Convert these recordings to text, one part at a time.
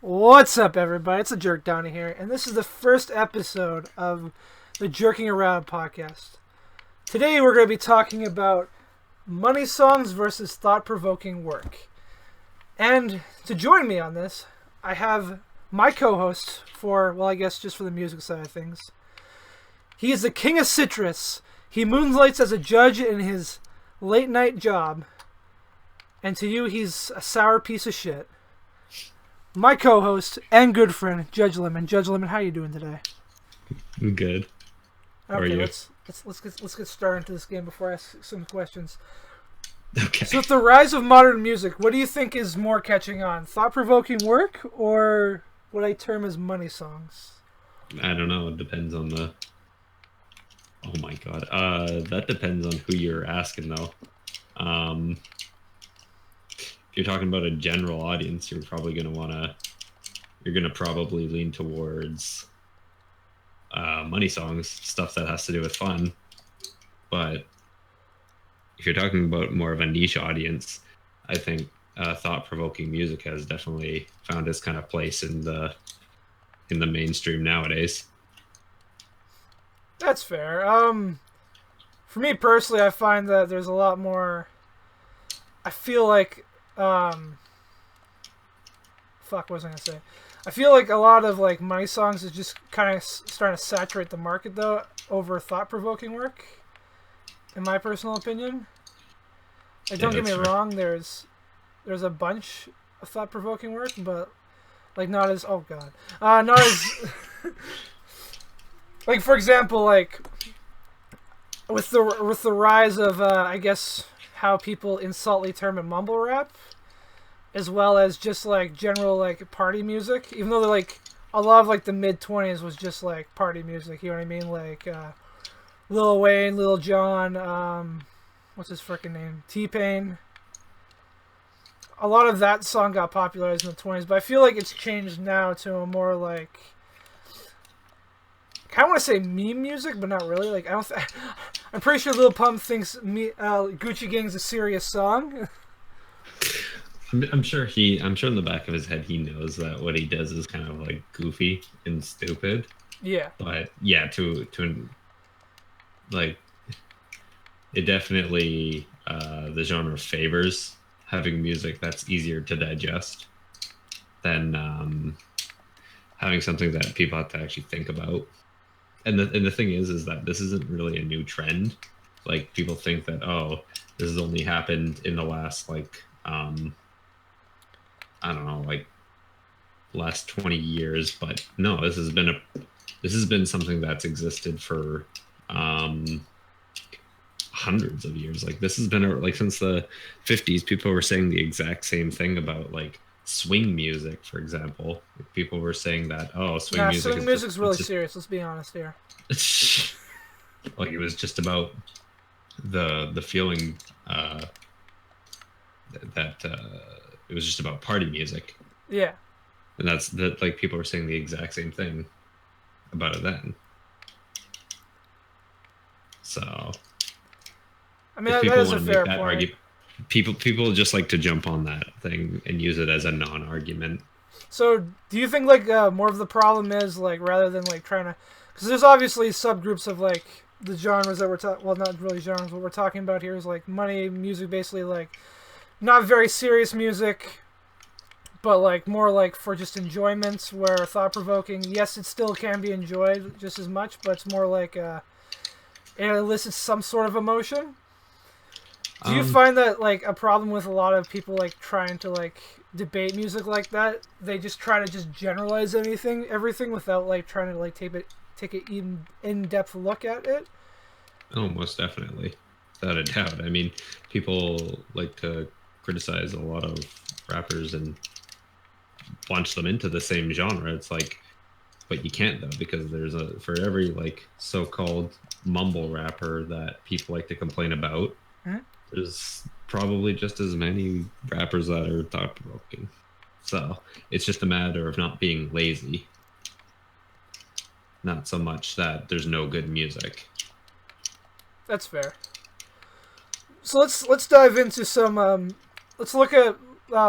What's up, everybody? It's TheJerkDonny here, and this is the first episode of the Jerking Around podcast. Today, we're going to be talking about money songs versus thought-provoking work. And to join me on this, I have my co-host for, well, I guess just for the music side of things. He is the king of citrus. He moonlights as a judge in his late-night job. And to you, he's a sour piece of shit. My co-host and good friend, Judge Lemon. Judge Lemon, how you doing today? I'm good. How are you? Let's get started into this game before I ask some questions. Okay. So, with the rise of modern music, what do you think is more catching on? Thought-provoking work or what I term as money songs? I don't know. It depends on the. Oh my god. That depends on who you're asking, though. If you're talking about a general audience, you're probably gonna probably lean towards money songs, stuff that has to do with fun. But if you're talking about more of a niche audience, I think thought-provoking music has definitely found its kind of place in the mainstream nowadays. That's fair. For me personally, I find that there's a lot more. I feel like. Fuck, what was I gonna say? I feel like a lot of like money songs is just kind of starting to saturate the market though over thought-provoking work. In my personal opinion, like, don't get me wrong. There's a bunch of thought-provoking work, but like not as not as like, for example, like with the rise of I guess how people insultly term it mumble rap, as well as just like general like party music. Even though they're like a lot of like the mid-20s was just like party music, you know what I mean? Like Lil Wayne, Lil Jon, what's his freaking name? T-Pain. A lot of that song got popularized in the 20s, but I feel like it's changed now to a more like, I kind of want to say meme music, but not really. Like I'm pretty sure Lil Pump thinks Gucci Gang's a serious song. I'm sure in the back of his head he knows that what he does is kind of like goofy and stupid. Yeah. But yeah, to like, it definitely the genre favors having music that's easier to digest than having something that people have to actually think about. And the thing is that this isn't really a new trend. Like, people think that, oh, this has only happened in the last like I don't know, like last 20 years, but no, this has been something that's existed for hundreds of years. Like, this has been like since the 50s. People were saying the exact same thing about like swing music, for example. People were saying that, oh, swing music swing music's really serious. Let's be honest here. Like, it was just about the feeling that it was just about party music. Yeah. And that like people were saying the exact same thing about it then. So I mean, that is a fair point. People just like to jump on that thing and use it as a non-argument. So, do you think like more of the problem is like, rather than like trying to, because there's obviously subgroups of like the genres that we're talking, well, not really genres. What we're talking about here is like money music, basically like not very serious music, but like more like for just enjoyments. Where thought-provoking, yes, it still can be enjoyed just as much, but it's more like it elicits some sort of emotion. Do you find that like a problem with a lot of people like trying to like debate music like that? They just try to just generalize everything without like trying to like take an in-depth look at it. Oh, most definitely, without a doubt. I mean, people like to criticize a lot of rappers and bunch them into the same genre. It's like, but you can't though, because for every like so-called mumble rapper that people like to complain about, there's probably just as many rappers that are thought-provoking. So it's just a matter of not being lazy, not so much that there's no good music. That's fair. So let's dive into some. Let's look at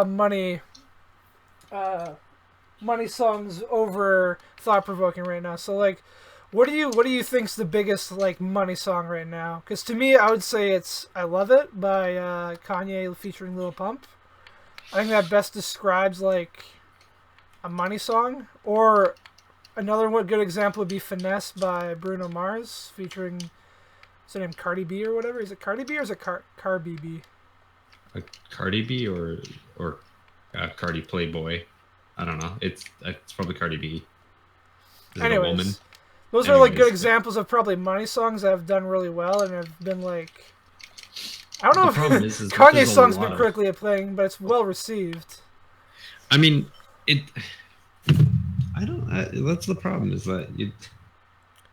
money money songs over thought provoking right now. So like, what do you think's the biggest like money song right now? Because to me, I would say it's "I Love It" by Kanye featuring Lil Pump. I think that best describes like a money song. Or another one good example would be "Finesse" by Bruno Mars featuring is her name Cardi B or whatever. Is it Cardi B or is it Cardi B? Like Cardi B or Cardi Playboy. I don't know. It's probably Cardi B. Is it a woman? Anyways, those are like good Anyways, examples of probably money songs that have done really well and have been like I don't the know problem if is that there's Kanye's a song's been lot of. critically acclaimed, but it's well received. I mean, it. I don't. That's the problem. Is that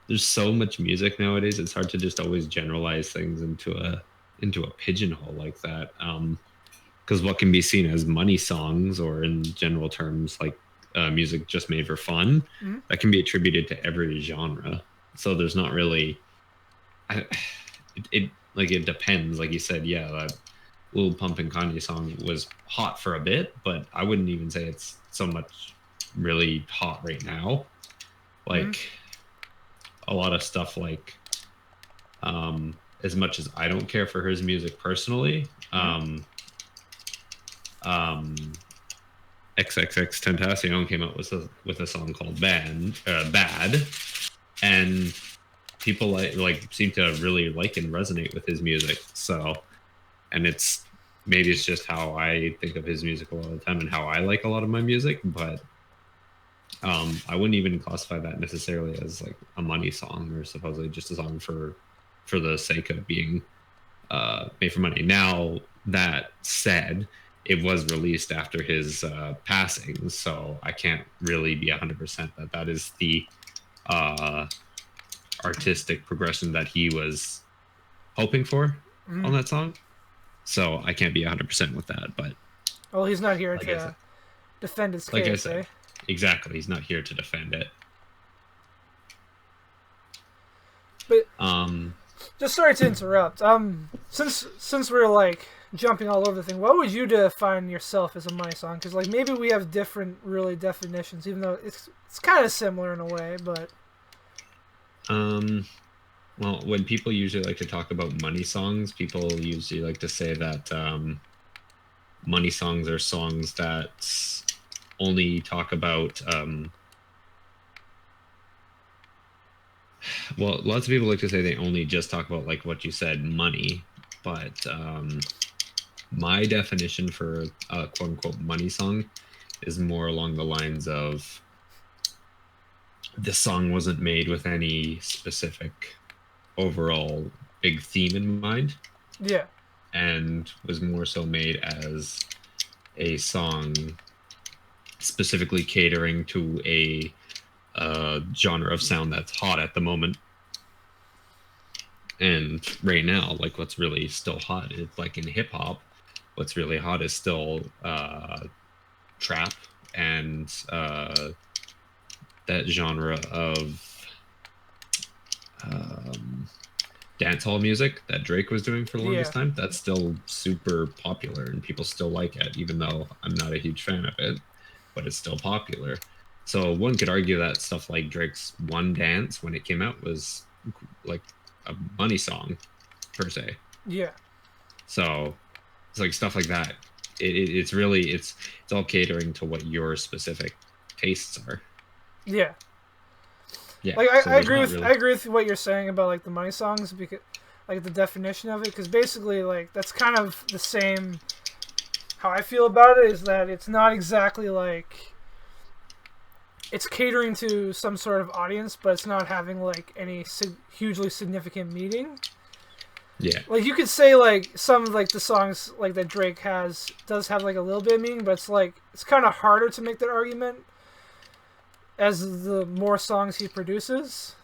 there's so much music nowadays. It's hard to just always generalize things into a pigeonhole like that. Because what can be seen as money songs, or in general terms, like music just made for fun, Mm-hmm. that can be attributed to every genre. So there's not really. I, it like it depends. Like you said, yeah, that Lil Pump and Kanye song was hot for a bit, but I wouldn't even say it's so much really hot right now. Mm-hmm. Like a lot of stuff like as much as I don't care for his music personally, Mm-hmm. um XXX Tentacion came out with a song called Bad, and people like seem to really like and resonate with his music. So, and it's maybe it's just how I think of his music a lot of the time and how I like a lot of my music, but I wouldn't even classify that necessarily as like a money song or supposedly just a song for the sake of being made for money. Now that said, it was released after his passing, so I can't really be 100% that that is the uh, artistic progression that he was hoping for Mm-hmm. on that song. So I can't be 100% with that, but Well, he's not here like I to said, defend his like I case, eh? said, exactly, he's not here to defend it. But Um, just sorry to interrupt. Since we're like jumping all over the thing, what would you define yourself as a money song? Because like maybe we have different really definitions, even though it's kind of similar in a way. But um, well, when people usually like to talk about money songs, people usually like to say that money songs are songs that only talk about well, lots of people like to say they only just talk about like what you said, money, but my definition for a quote unquote money song is more along the lines of this song wasn't made with any specific overall big theme in mind, yeah, and was more so made as a song specifically catering to a genre of sound that's hot at the moment. And right now, like what's really still hot is like in hip hop, what's really hot is still trap and that genre of um, dancehall music that Drake was doing for the yeah, longest time. That's still super popular and people still like it, even though I'm not a huge fan of it, but it's still popular. So one could argue that stuff like Drake's One Dance when it came out was like a money song per se. yeah, So it's like stuff like that. It's really it's all catering to what your specific tastes are. yeah. Yeah. Like So I there's agree not with really. what you're saying about like the money songs because like the definition of it because basically like that's kind of the same. How I feel about it is that it's not exactly like it's catering to some sort of audience, but it's not having like any hugely significant meaning. Yeah. Like you could say like some of like the songs like that Drake has does have like a little bit of meaning, but it's like it's kind of harder to make that argument as the more songs he produces.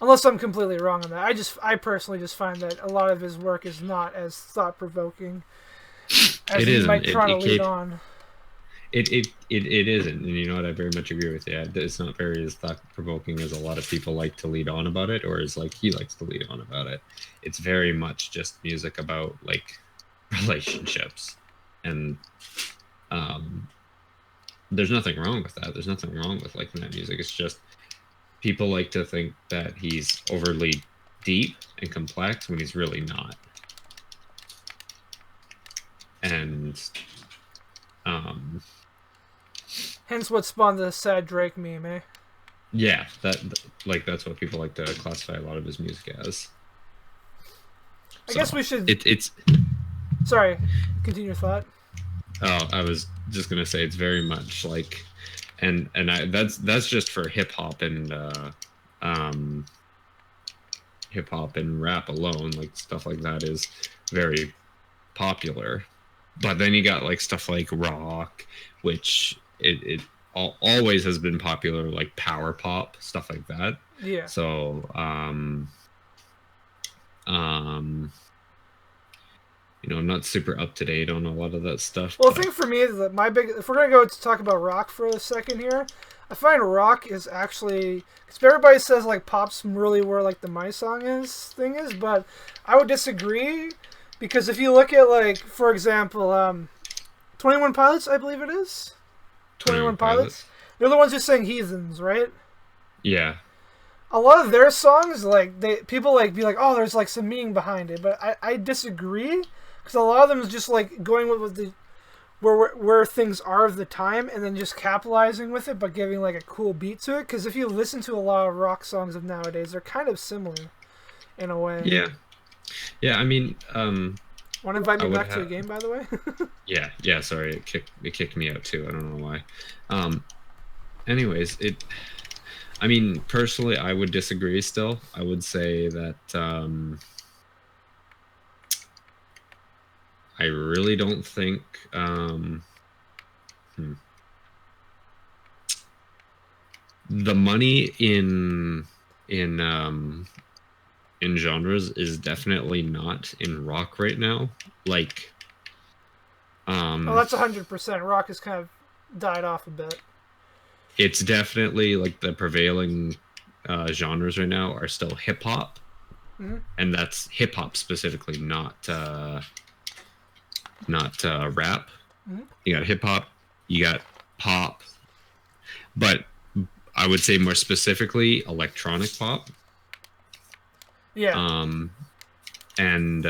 Unless I'm completely wrong on that. I personally just find that a lot of his work is not as thought provoking as It he isn't. might try to lead on. It isn't, and you know what? I very much agree with you. It's not very as thought provoking as a lot of people like to lead on about it, or as like he likes to lead on about it. It's very much just music about like relationships and um there's nothing wrong with that. There's nothing wrong with liking that music. It's just people like to think that he's overly deep and complex when he's really not. And Hence what spawned the sad Drake meme, eh? yeah, that's what people like to classify a lot of his music as. I So guess we should. it's Sorry, continue your thought. oh, I was just gonna say it's very much like, that's just for um hip hop and rap alone. Like stuff like that is very popular. But then you got like stuff like rock, which it always has been popular, like power pop, stuff like that. Yeah. So um I'm not super up to date on a lot of that stuff. Well, the thing for me is that if we're gonna go to talk about rock for a second here, I find rock is actually because everybody says like pop's really where like the My Song is, but I would disagree because if you look at like for example, 21 Pilots, I believe it is 21 Pilots. They're the ones who sing Heathens, right? Yeah. A lot of their songs, like people like be like, oh, there's like some meaning behind it, but I disagree because a lot of them is just like going with the where things are of the time and then just capitalizing with it, but giving like a cool beat to it. Because if you listen to a lot of rock songs of nowadays, they're kind of similar in a way. Yeah. Yeah. I mean, want to invite me back to a game, by the way? Yeah. Yeah. Sorry, it kicked me out too. I don't know why. Anyways, I mean, personally, I would disagree still. I would say that I really don't think the money in genres is definitely not in rock right now. Like Oh, that's 100%. Rock has kind of died off a bit. It's definitely like the prevailing genres right now are still hip hop, and that's hip hop specifically, not rap. You got hip hop, you got pop, but I would say more specifically electronic pop. Yeah. And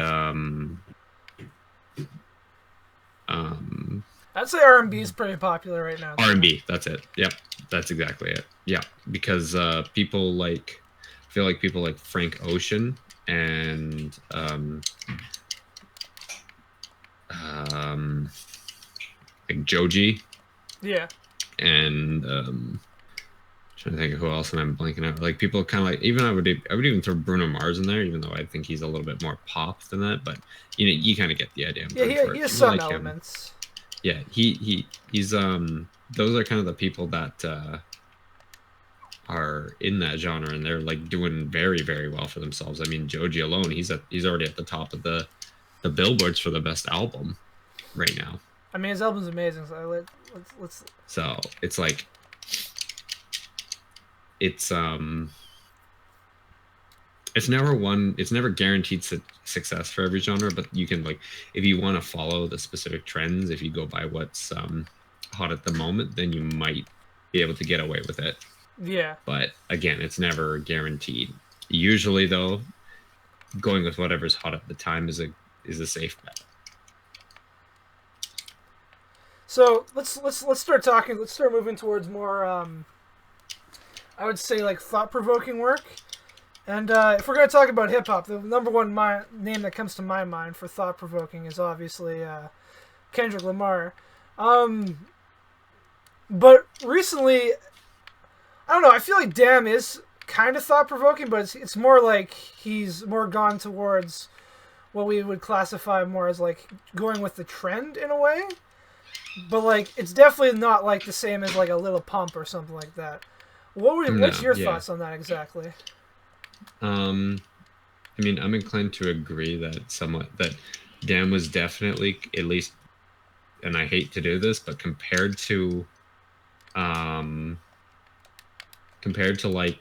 I'd say R&B is pretty popular right now. R&B, that's it. Yep, that's exactly it. Yeah, because people like, I feel like people like Frank Ocean and like Joji. Yeah. And trying to think of who else, and I'm blanking out. Like people kind of like, even I would even throw Bruno Mars in there, even though I think he's a little bit more pop than that. But you kind of get the idea. Yeah, he has some elements. Yeah, he's those are kind of the people that are in that genre, and they're like doing very, very well for themselves. I mean, Joji alone, he's already at the top of the billboards for the best album right now. I mean, his album's amazing. So let's. So it's like it's never guaranteed success for every genre, but you can, like, if you want to follow the specific trends, if you go by what's hot at the moment, then you might be able to get away with it. Yeah. But again, it's never guaranteed. Usually though, going with whatever's hot at the time is a safe bet. So let's start talking. Let's start moving towards more I would say like thought-provoking work. And if we're going to talk about hip-hop, the number one name that comes to my mind for thought-provoking is obviously Kendrick Lamar. But recently, I don't know, I feel like Damn is kind of thought-provoking, but it's more like he's more gone towards what we would classify more as like going with the trend in a way. But like, it's definitely not like the same as like a Little Pump or something like that. What's your thoughts on that exactly? I mean, I'm inclined to agree that Dan was definitely, at least, and I hate to do this, but compared to like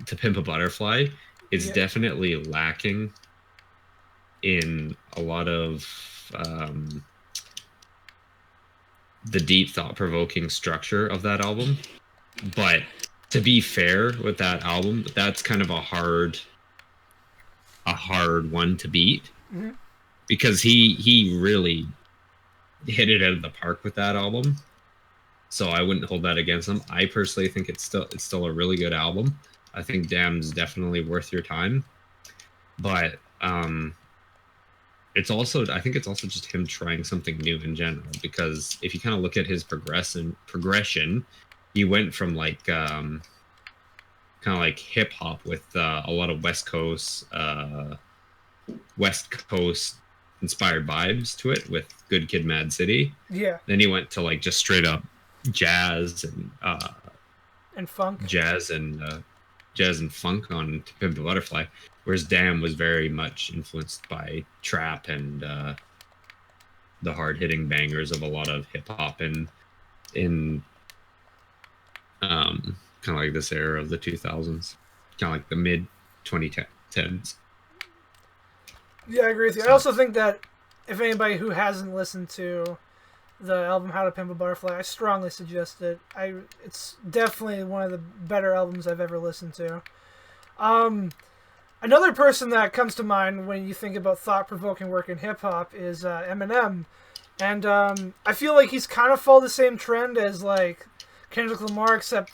To Pimp a Butterfly, it's definitely lacking in a lot of the deep, thought-provoking structure of that album. But to be fair with that album, that's kind of a hard one to beat, Mm-hmm. because he really hit it out of the park with that album. So I wouldn't hold that against him. I personally think it's still a really good album. I think Damn's definitely worth your time. But it's also, I think it's also just him trying something new in general, because if you kind of look at his progression, he went from like kind of like hip hop with a lot of West Coast inspired vibes to it with Good Kid, Mad City. Yeah. Then he went to like just straight up jazz And funk. jazz and funk on To Pimp a Butterfly, whereas Damn was very much influenced by trap and the hard hitting bangers of a lot of hip hop and in kind of like this era of the 2000s, kind of like the mid 2010s. Yeah, I agree with you. I also think that if anybody who hasn't listened to the album How to Pimp a Butterfly, I strongly suggest it. It's definitely one of the better albums I've ever listened to. Another person that comes to mind when you think about thought-provoking work in hip-hop is Eminem. And I feel like he's kind of followed the same trend as like Kendrick Lamar, except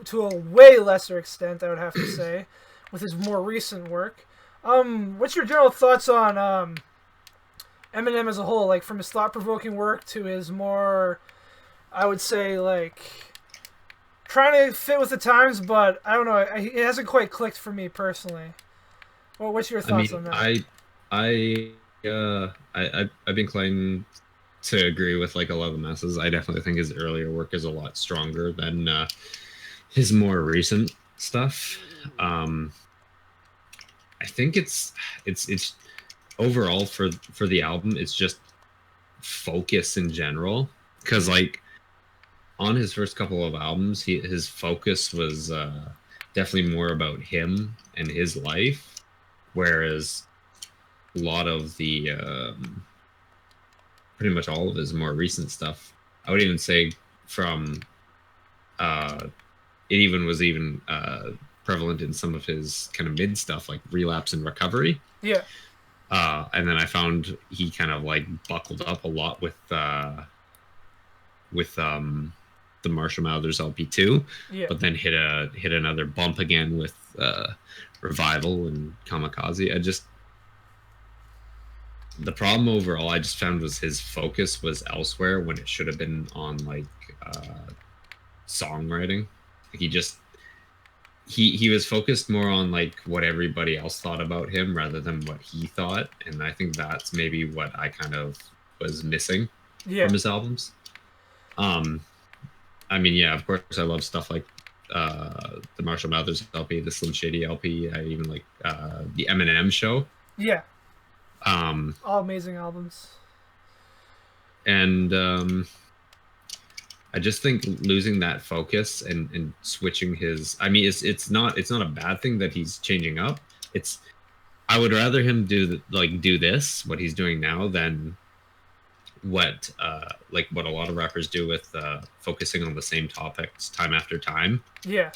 to a way lesser extent, I would have to say, with his more recent work. What's your general thoughts on Eminem as a whole, like from his thought-provoking work to his more, I would say, like trying to fit with the times, but I don't know, it hasn't quite clicked for me personally. Well, what's your thoughts on that? I've been inclined to agree with like a lot of the masses. I definitely think his earlier work is a lot stronger than his more recent stuff. I think it's overall for the album, it's just focus in general, because like on his first couple of albums, his focus was definitely more about him and his life, whereas a lot of the pretty much all of his more recent stuff, I would even say from it even was prevalent in some of his kind of mid stuff like Relapse and Recovery. Yeah. And then I found he kind of like buckled up a lot with the Marshall Mathers LP2, Yeah. but then hit another bump again with Revival and Kamikaze. The problem overall I just found was his focus was elsewhere when it should have been on like songwriting. Like he was focused more on like what everybody else thought about him rather than what he thought, and I think that's maybe what I kind of was missing from his albums. I mean, yeah, of course I love stuff like the Marshall Mathers LP, the Slim Shady LP. I even like the Eminem Show. Yeah. All amazing albums. And I just think losing that focus and switching his, I mean, it's not a bad thing that he's changing up. I would rather him do this, what he's doing now, than what a lot of rappers do with focusing on the same topics time after time. Yeah.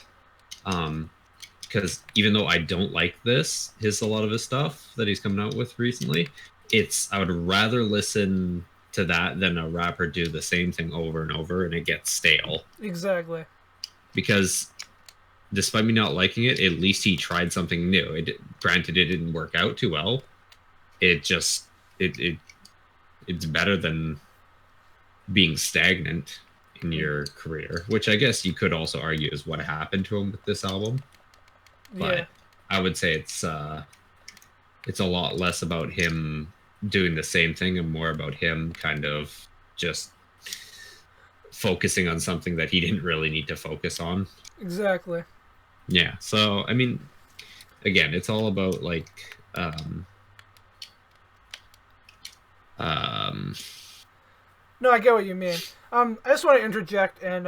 Because even though I don't like a lot of his stuff that he's coming out with recently, I would rather listen to that than a rapper do the same thing over and over and it gets stale. Exactly. Because despite me not liking it, at least he tried something new. Granted, it didn't work out too well. It's better than being stagnant in your career, which I guess you could also argue is what happened to him with this album. But yeah. I would say it's a lot less about him doing the same thing and more about him kind of just focusing on something that he didn't really need to focus on. Exactly. Yeah. So, I mean, again, it's all about like No, I get what you mean. I just want to interject and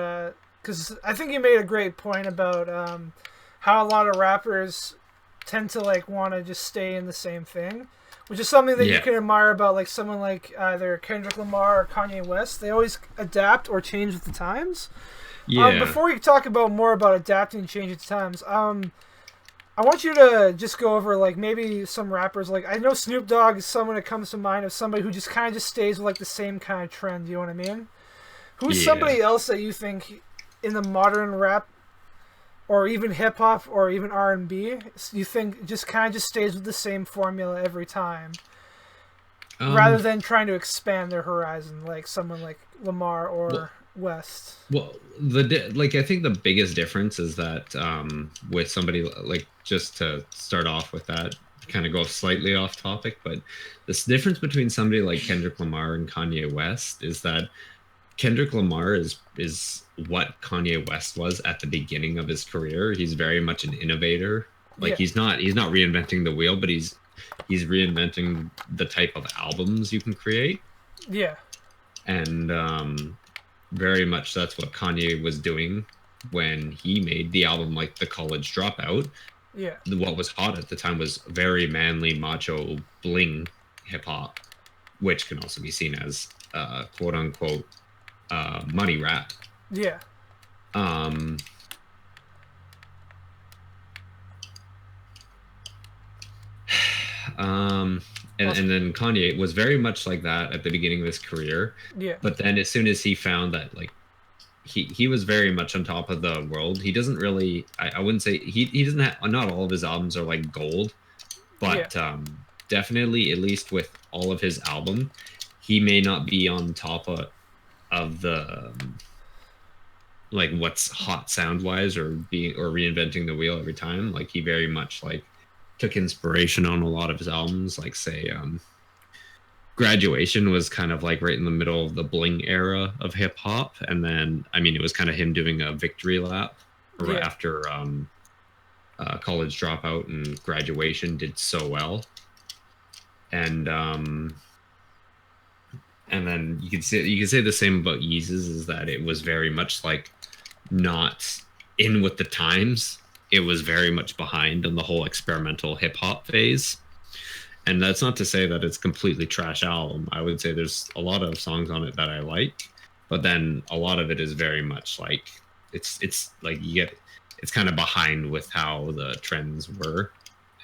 because I think you made a great point about how a lot of rappers tend to like want to just stay in the same thing, which is something that you Yeah. can admire about like someone like either Kendrick Lamar or Kanye West. They always adapt or change with the times. Yeah. Before we talk about more about adapting and changing with times, I want you to just go over like maybe some rappers. Like I know Snoop Dogg is someone that comes to mind of somebody who just kind of just stays with like the same kind of trend. You know what I mean? Who's Yeah. somebody else that you think in the modern rap or even hip hop or even R&B you think just kind of just stays with the same formula every time, rather Um. than trying to expand their horizon like someone like Lamar Well, or West? well, like I think the biggest difference is that with somebody like just to start off with that, kind of go slightly off topic, but this difference between somebody like Kendrick Lamar and Kanye West is that Kendrick Lamar is what Kanye West was at the beginning of his career. He's very much an innovator. Like Yeah, he's not reinventing the wheel, but he's reinventing the type of albums you can create. yeah, And very much that's what Kanye was doing when he made the album like The College Dropout. yeah, What was hot at the time was very manly, macho, bling hip hop, which can also be seen as quote unquote money rap. yeah. Um, um, Well, and then Kanye was very much like that at the beginning of his career, yeah, but then as soon as he found that like he was very much on top of the world. He doesn't really I wouldn't say he doesn't have not all of his albums are like gold, yeah, but definitely at least with all of his album, he may not be on top of the like what's hot sound wise or being or reinventing the wheel every time. Like he very much like took inspiration on a lot of his albums, like say Graduation was kind of like right in the middle of the bling era of hip hop, and then I mean it was kind of him doing a victory lap yeah. after College Dropout and Graduation did so well, and and then you could say the same about Yeezus is that it was very much like not in with the times. It was very much behind in the whole experimental hip hop phase. And that's not to say that it's completely trash album. I would say there's a lot of songs on it that I like, but then a lot of it is very much like it's like you get it's kind of behind with how the trends were.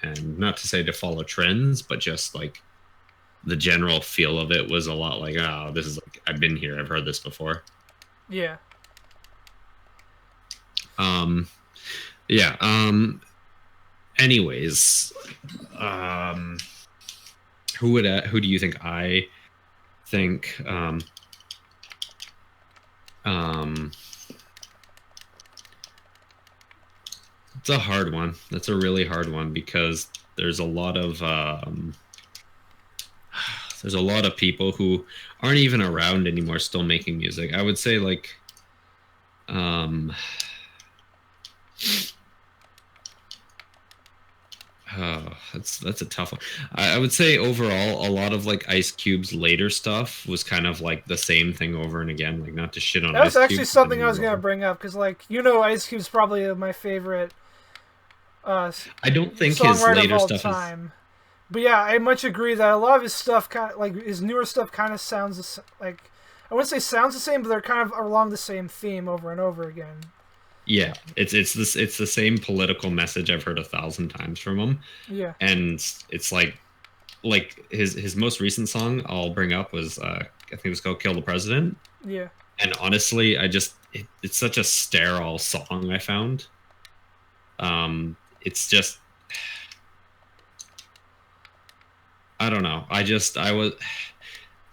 And not to say to follow trends, but just like the general feel of it was a lot like, oh, this is like I've been here, I've heard this before. Yeah. Um yeah, anyways, um who do you think I think um it's a hard one. That's a really hard one because there's a lot of people who aren't even around anymore still making music. I would say like um oh, that's a tough one. I would say overall a lot of like Ice Cube's later stuff was kind of like the same thing over and again, like not to shit on That was Ice actually Cube, but something I was gonna bring up because, like, Ice Cube's probably my favorite I don't think his songwriter of later all stuff is. time. But yeah, I much agree that a lot of his stuff, kind of, like his newer stuff, kind of sounds like I wouldn't say sounds the same, but they're kind of along the same theme over and over again. Yeah, it's the same political message I've heard 1,000 times from him, Yeah, and it's like his most recent song I'll bring up was I think it was called "Kill the President," yeah, and honestly, it's such a sterile song I found. It's just I don't know. I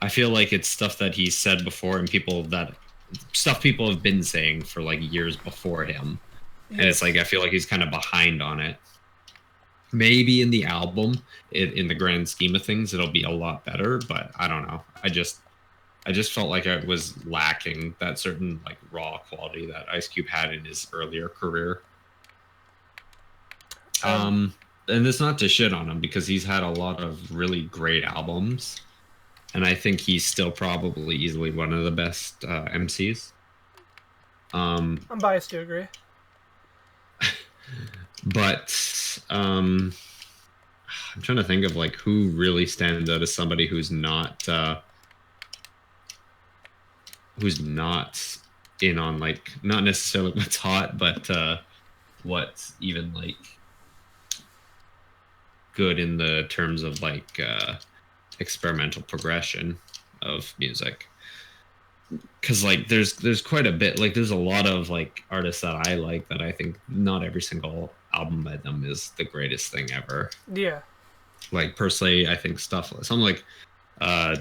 feel like it's stuff that he's said before and people have been saying for like years before him. And yeah. it's like I feel like he's kind of behind on it. Maybe in the album, in the grand scheme of things, it'll be a lot better, but I don't know. I just felt like I was lacking that certain like raw quality that Ice Cube had in his earlier career. Um, And it's not to shit on him because he's had a lot of really great albums, and I think he's still probably easily one of the best MCs. Um, I'm biased to agree. but I'm trying to think of like who really stands out as somebody who's not in on like not necessarily what's hot, but what's even like good in the terms of like experimental progression of music. Because like there's quite a bit, like there's a lot of like artists that I like that I think not every single album by them is the greatest thing ever. Yeah. Like personally, I think stuff something like uh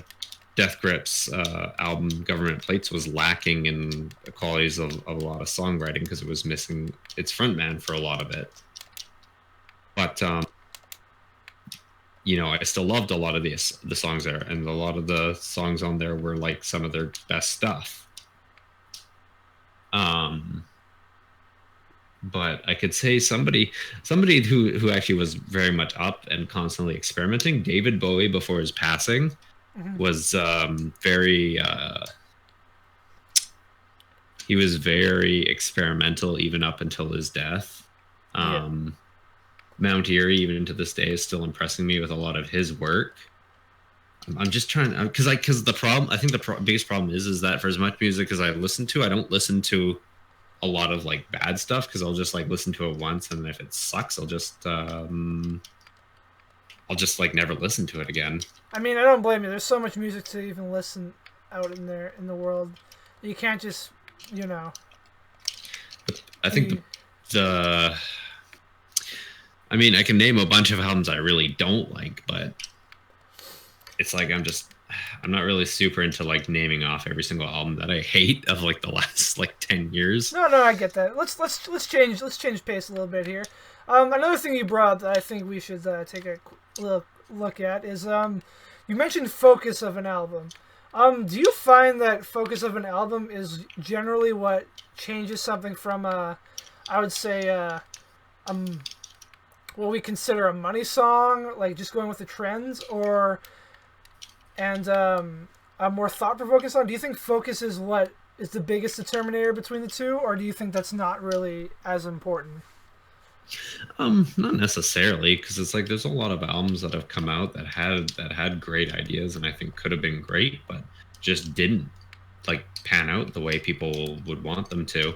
Death Grip's album Government Plates was lacking in the qualities of a lot of songwriting because it was missing its frontman for a lot of it. But you know, I still loved a lot of the songs there, and a lot of the songs on there were like some of their best stuff. But I could say somebody who actually was very much up and constantly experimenting. David Bowie before his passing was very he was very experimental even up until his death. Mount Eerie, even to this day, is still impressing me with a lot of his work. I'm just trying because the problem, I think the biggest problem is that for as much music as I listen to, I don't listen to a lot of like bad stuff because I'll just like listen to it once, and if it sucks, I'll just like never listen to it again. I mean, I don't blame you. There's so much music to even listen out in there in the world. You can't just, you know. But I think I mean, I can name a bunch of albums I really don't like, but it's like I'm not really super into like naming off every single album that I hate of like the last like 10 years. No, I get that. Let's change pace a little bit here. Another thing you brought up that I think we should take a little look at is you mentioned focus of an album. Do you find that focus of an album is generally what changes something from I would say what we consider a money song, like just going with the trends, and a more thought-provoking song? Do you think focus is what is the biggest determinator between the two, or do you think that's not really as important? Not necessarily, because it's like there's a lot of albums that have come out that had great ideas and I think could have been great, but just didn't like pan out the way people would want them to.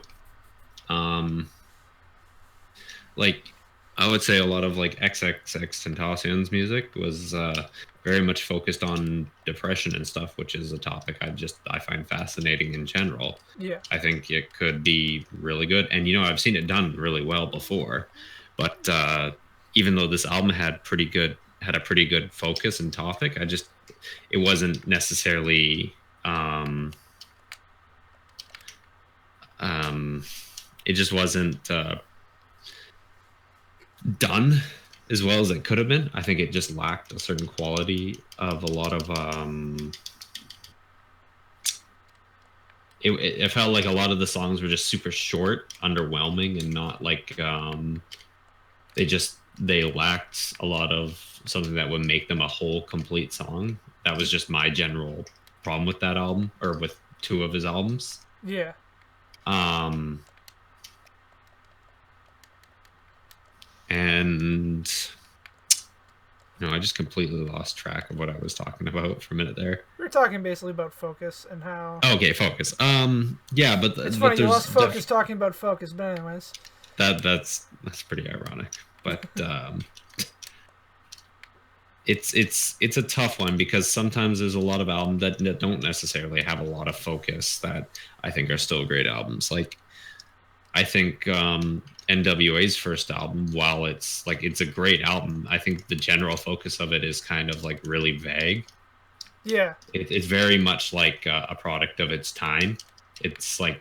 Like I would say a lot of like XXXTentacion's music was very much focused on depression and stuff, which is a topic I find fascinating in general. Yeah. I think it could be really good, and you know I've seen it done really well before, but even though this album had a pretty good focus and topic, it wasn't necessarily it just wasn't done as well as it could have been. I think it just lacked a certain quality of a lot of it felt like a lot of the songs were just super short, underwhelming, and not like they lacked a lot of something that would make them a whole complete song. That was just my general problem with that album, or with two of his albums. Yeah. And I just completely lost track of what I was talking about for a minute there. We were talking basically about focus and how. Okay, focus. Yeah, but it's funny you lost focus talking about focus, but anyways. That's pretty ironic, but it's a tough one because sometimes there's a lot of albums that don't necessarily have a lot of focus that I think are still great albums. Like I think NWA's first album, while it's a great album, I think the general focus of it is kind of like really vague. Yeah. It's very much like a product of its time. It's like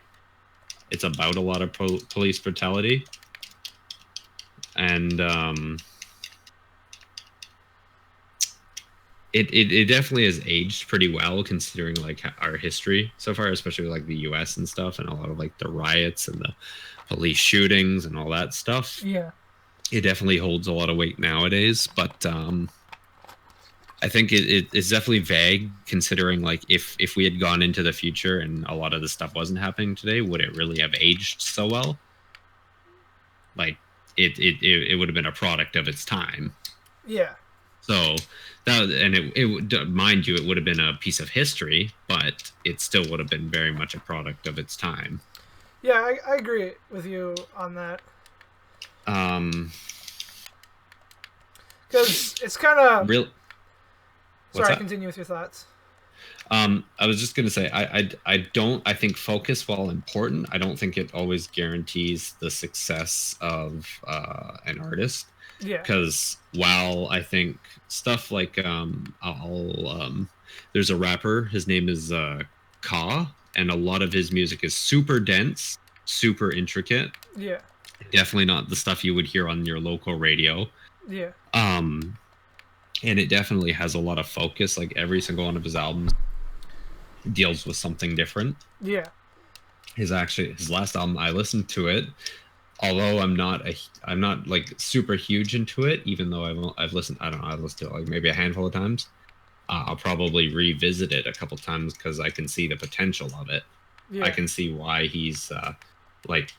it's about a lot of police brutality, and it definitely has aged pretty well considering like our history so far, especially like the US and stuff, and a lot of like the riots and the police shootings and all that stuff. Yeah, it definitely holds a lot of weight nowadays, but I think it's definitely vague considering like if we had gone into the future and a lot of the stuff wasn't happening today, would it really have aged so well? Like it would have been a product of its time. Yeah. So that, and mind you, it would have been a piece of history, but it still would have been very much a product of its time. Yeah, I agree with you on that. Um, Because it's kind of. real. What's Sorry, that? continue with your thoughts. I was just gonna say, I don't. I think focus, while important, I don't think it always guarantees the success of an artist. Yeah. Because while I think stuff like there's a rapper, his name is Ka, and a lot of his music is super dense, super intricate. Yeah. Definitely not the stuff you would hear on your local radio. Yeah. And it definitely has a lot of focus. Like every single one of his albums deals with something different. Yeah. His last album, I listened to it, although I'm not like super huge into it, even though I've listened, I don't know, I've listened to it like maybe a handful of times. I'll probably revisit it a couple times because I can see the potential of it. Yeah. I can see why he's like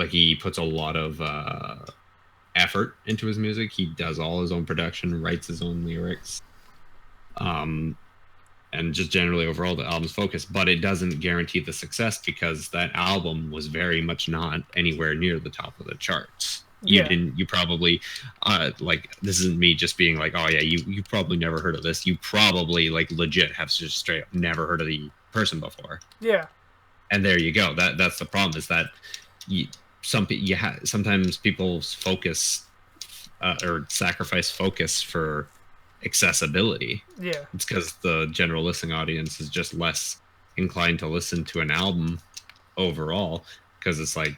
he puts a lot of effort into his music. He does all his own production, writes his own lyrics, and just generally overall the album's focus. But it doesn't guarantee the success because that album was very much not anywhere near the top of the charts. You probably like, this isn't me just being like, oh yeah, you probably never heard of this. You probably like legit have just straight up never heard of the person before. Yeah. And there you go. That's the problem, is that sometimes people's focus or sacrifice focus for accessibility. Yeah. It's because the general listening audience is just less inclined to listen to an album overall, because it's like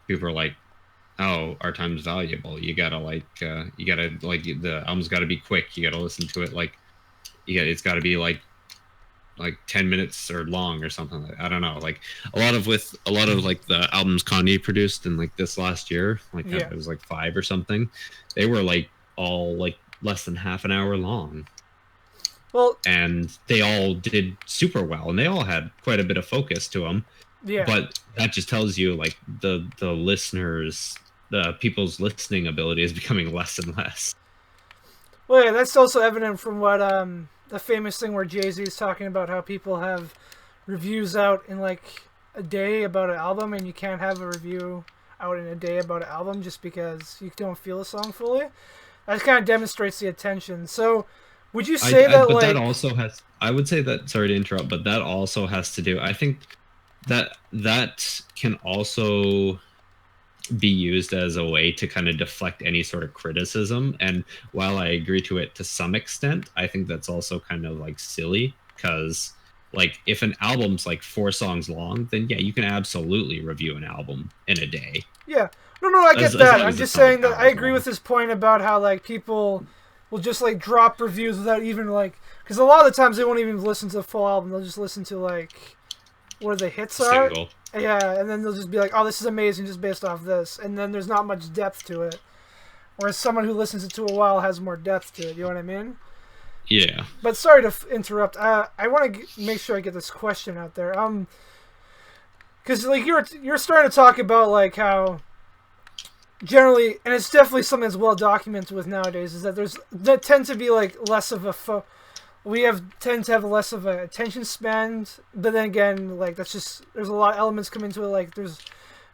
people are like, oh, our time's valuable. You gotta the album's got to be quick. You gotta listen to it like, it's got to be like 10 minutes or long or something like that. I don't know. Like a lot of like the albums Kanye produced in like this last year, like it was like 5 or something. They were like all like less than half an hour long. Well, and they all did super well, and they all had quite a bit of focus to them. Yeah. But that just tells you like the listeners, the people's listening ability is becoming less and less. Well, yeah, that's also evident from what the famous thing where Jay-Z is talking about how people have reviews out in like a day about an album, and you can't have a review out in a day about an album just because you don't feel a song fully. That kind of demonstrates the attention. So, would you say that but like that also has? I would say that. Sorry to interrupt, but that also has to do. I think that can also be used as a way to kind of deflect any sort of criticism. And while I agree to it to some extent, I think that's also kind of like silly, because like if an album's like 4 songs long, then yeah, you can absolutely review an album in a day. Yeah. No, I get that. I'm just saying that I agree with his point about how like people will just like drop reviews without even like, because a lot of the times they won't even listen to the full album. They'll just listen to like where the hits are. Single. Yeah, and then they'll just be like, "Oh, this is amazing," just based off this, and then there's not much depth to it. Whereas someone who listens to it a while has more depth to it. You know what I mean? Yeah. But sorry to interrupt. I want to make sure I get this question out there. Because like you're starting to talk about like how generally, and it's definitely something that's well documented with nowadays, is that that tend to be like less of a tend to have less of an attention span, but then again, like that's just, there's a lot of elements come into it. Like there's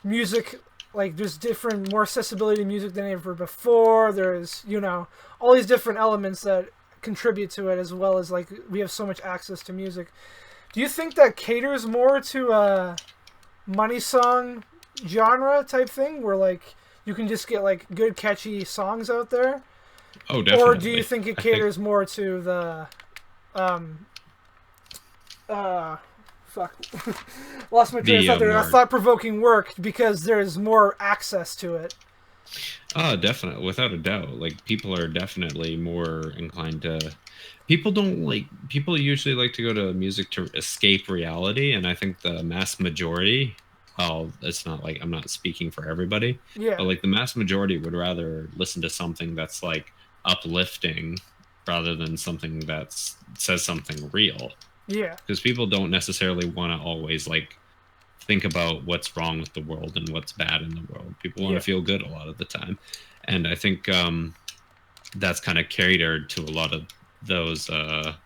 music, like there's different, more accessibility to music than ever before. There's, all these different elements that contribute to it, as well as like we have so much access to music. Do you think that caters more to a money song genre type thing, where like you can just get like good catchy songs out there? Oh, definitely. Or do you think it caters more to the fuck, lost my train of thought there. A thought-provoking work because there's more access to it? Oh, definitely, without a doubt. Like people are definitely more inclined to. People usually like to go to music to escape reality, and I think the mass majority. Well, it's not like I'm not speaking for everybody. Yeah. But like the mass majority would rather listen to something that's like uplifting rather than something that says something real. Yeah. Because people don't necessarily want to always like think about what's wrong with the world and what's bad in the world. People want to feel good a lot of the time. And I think that's kind of catered to a lot of those a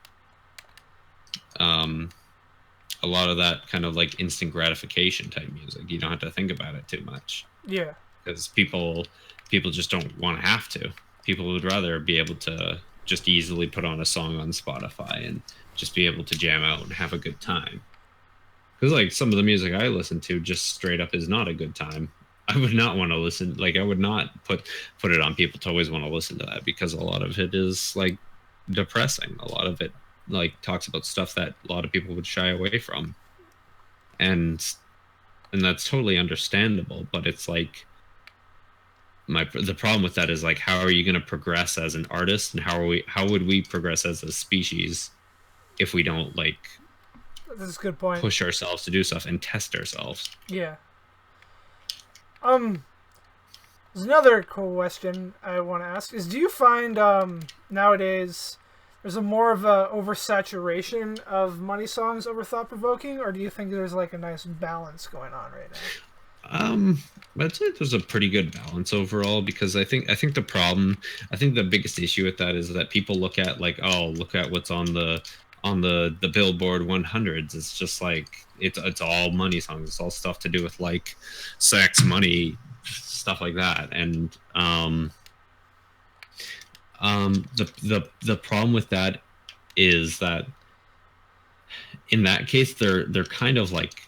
lot of that kind of like instant gratification type music. You don't have to think about it too much. Yeah. Because people just don't want to have to. People would rather be able to just easily put on a song on Spotify and just be able to jam out and have a good time. Because like some of the music I listen to just straight up is not a good time. I would not want to listen. Like I would not put it on people to always want to listen to that, because a lot of it is like depressing. A lot of it like talks about stuff that a lot of people would shy away from, and that's totally understandable. But it's like the problem with that is like, how are you going to progress as an artist, and how would we progress as a species if we don't like That's a good point. push ourselves to do stuff and test ourselves? Yeah. There's another question I want to ask is, do you find nowadays there's a more of a oversaturation of money songs over thought provoking, or do you think there's like a nice balance going on right now? I'd say there's a pretty good balance overall, because I think the biggest issue with that is that people look at like, oh, look at what's on the Billboard 100s. It's just like it's all money songs. It's all stuff to do with like sex, money, stuff like that. And the problem with that is that in that case they're kind of like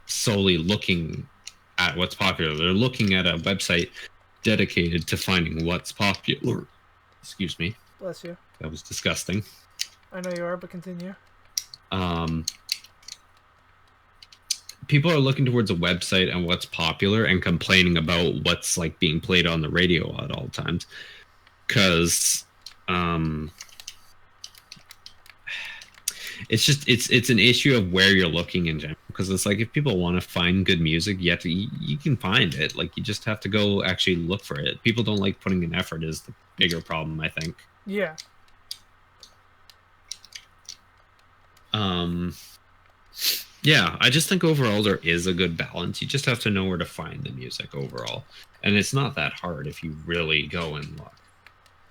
solely looking at what's popular. They're looking at a website dedicated to finding what's popular. Excuse me. Bless you. That was disgusting. I know you are, but continue. People are looking towards a website and what's popular and complaining about what's like being played on the radio at all times. Because it's just it's an issue of where you're looking in general. Because it's like, if people want to find good music, you can find it. Like, you just have to go actually look for it. People don't like putting in effort is the bigger problem, I think. Yeah. Yeah, I just think overall there is a good balance. You just have to know where to find the music overall. And it's not that hard if you really go and look.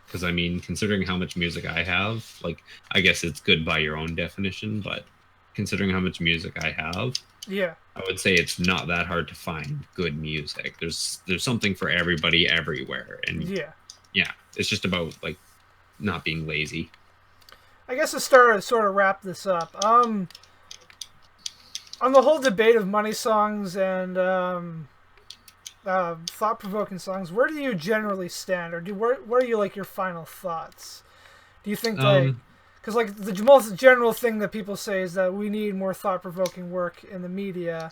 Because, I mean, considering how much music I have, like, I guess it's good by your own definition, but considering how much music I have, yeah, I would say it's not that hard to find good music. There's something for everybody everywhere. And yeah, it's just about, like, not being lazy. I guess to sort of wrap this up, on the whole debate of money songs and thought-provoking songs, where do you generally stand, or what are you like your final thoughts? Do you think like, because like the most general thing that people say is that we need more thought-provoking work in the media,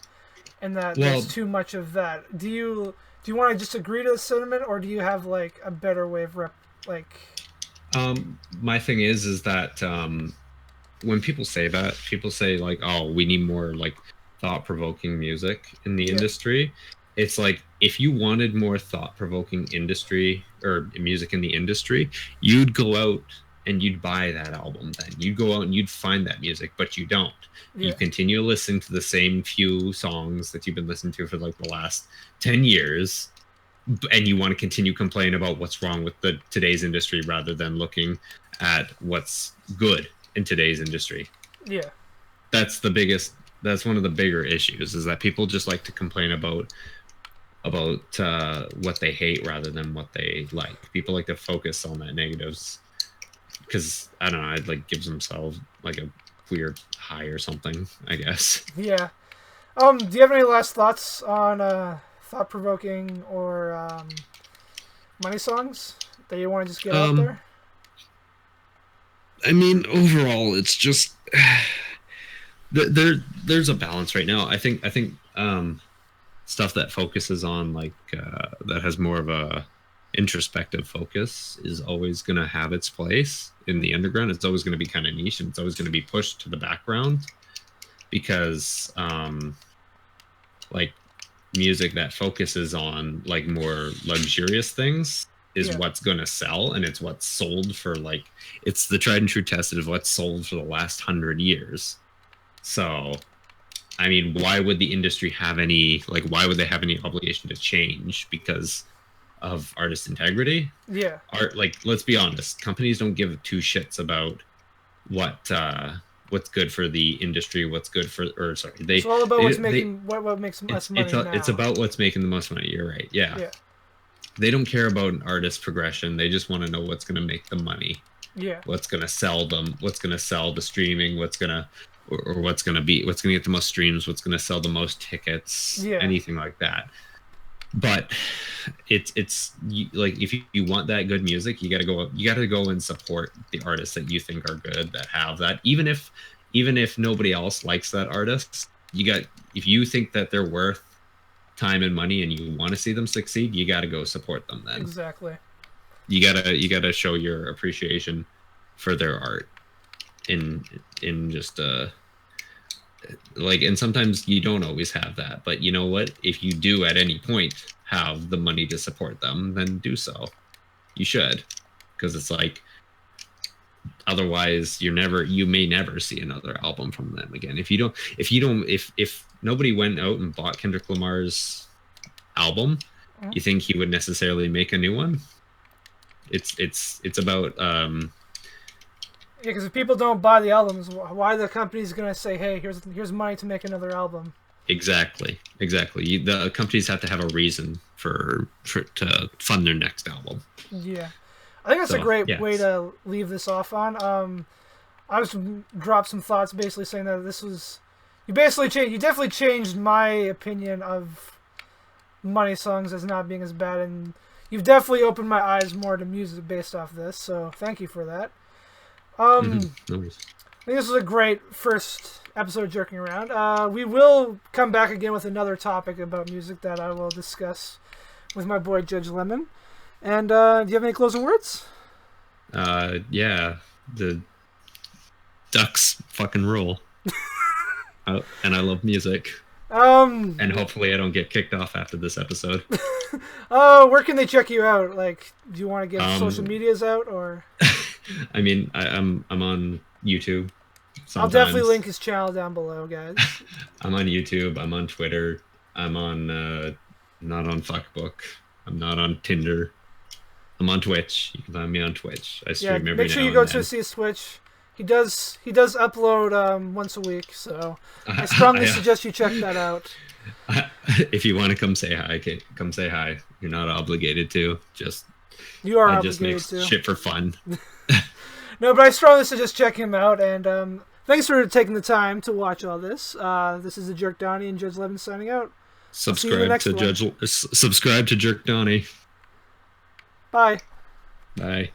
and that there's too much of that. Do you want to just agree to the sentiment, or do you have like a better way of my thing is that when people say that, people say like, oh, we need more like thought-provoking music in the industry. It's like, if you wanted more thought-provoking industry or music in the industry, you'd go out and you'd buy that album. Then you'd go out and you'd find that music, but you don't. You continue listening to the same few songs that you've been listening to for like the last 10 years, and you want to continue complaining about what's wrong with today's industry rather than looking at what's good in today's industry. Yeah. That's one of the bigger issues, is that people just like to complain about what they hate rather than what they like. People like to focus on that negatives because, I don't know, it like gives themselves like a weird high or something, I guess. Yeah. Do you have any last thoughts on thought-provoking or money songs that you want to just get out there? I mean, overall, it's just there's a balance right now. I think stuff that focuses on like that has more of a introspective focus is always going to have its place in the underground. It's always going to be kind of niche, and it's always going to be pushed to the background, because like music that focuses on like more luxurious things is what's going to sell, and it's what's sold for, like, it's the tried and true test of what's sold for the last 100 years. So I mean, why would the industry have any, like, why would they have any obligation to change? Because of artist integrity. Yeah. Art, like, let's be honest, companies don't give two shits about what's good for the industry, what's good for, or sorry, It's all about what's they making what makes us money now. it's about what's making the most money. You're right. Yeah. Yeah. They don't care about an artist progression. They just want to know what's going to make them money. Yeah. What's going to sell them? What's going to sell the streaming? What's going to or what's going to get the most streams? What's going to sell the most tickets? Yeah. Anything like that. But it's like, if you want that good music, you got to go and support the artists that you think are good, that have that. Even if nobody else likes that artist, if you think that they're worth time and money and you want to see them succeed, you got to go support them. Then exactly, you gotta show your appreciation for their art in just like, and sometimes you don't always have that, but you know what, if you do at any point have the money to support them, then do so. You should, because it's like, otherwise you may never see another album from them again. If nobody went out and bought Kendrick Lamar's album, you think he would necessarily make a new one? It's about yeah, because if people don't buy the albums, why are the company's gonna say, hey, here's money to make another album? Exactly. The companies have to have a reason for to fund their next album. Yeah, I think that's a great way to leave this off on. I was dropped some thoughts basically saying that this was, you definitely changed my opinion of money songs as not being as bad, and you've definitely opened my eyes more to music based off this, so thank you for that. No I think this was a great first episode of Jerking Around. We will come back again with another topic about music that I will discuss with my boy Judge Lemon. And do you have any closing words? Yeah, the Ducks fucking rule. And I love music. And hopefully I don't get kicked off after this episode. Where can they check you out? Like, do you want to give social medias out, or? I mean, I'm on YouTube. Sometimes. I'll definitely link his channel down below, guys. I'm on YouTube. I'm on Twitter. I'm on not on Fuckbook. I'm not on Tinder. I'm on Twitch. You can find me on Twitch. I stream every now and then. Make sure you go to see his Twitch. He does upload once a week, so I strongly suggest you check that out. If you want to come say hi, come say hi. You're not obligated to. You are obligated to. Just shit for fun. No, but I strongly suggest checking him out, and thanks for taking the time to watch all this. This is TheJerkDonny and Judge Levin signing out. Subscribe to TheJerkDonny. Bye. Bye.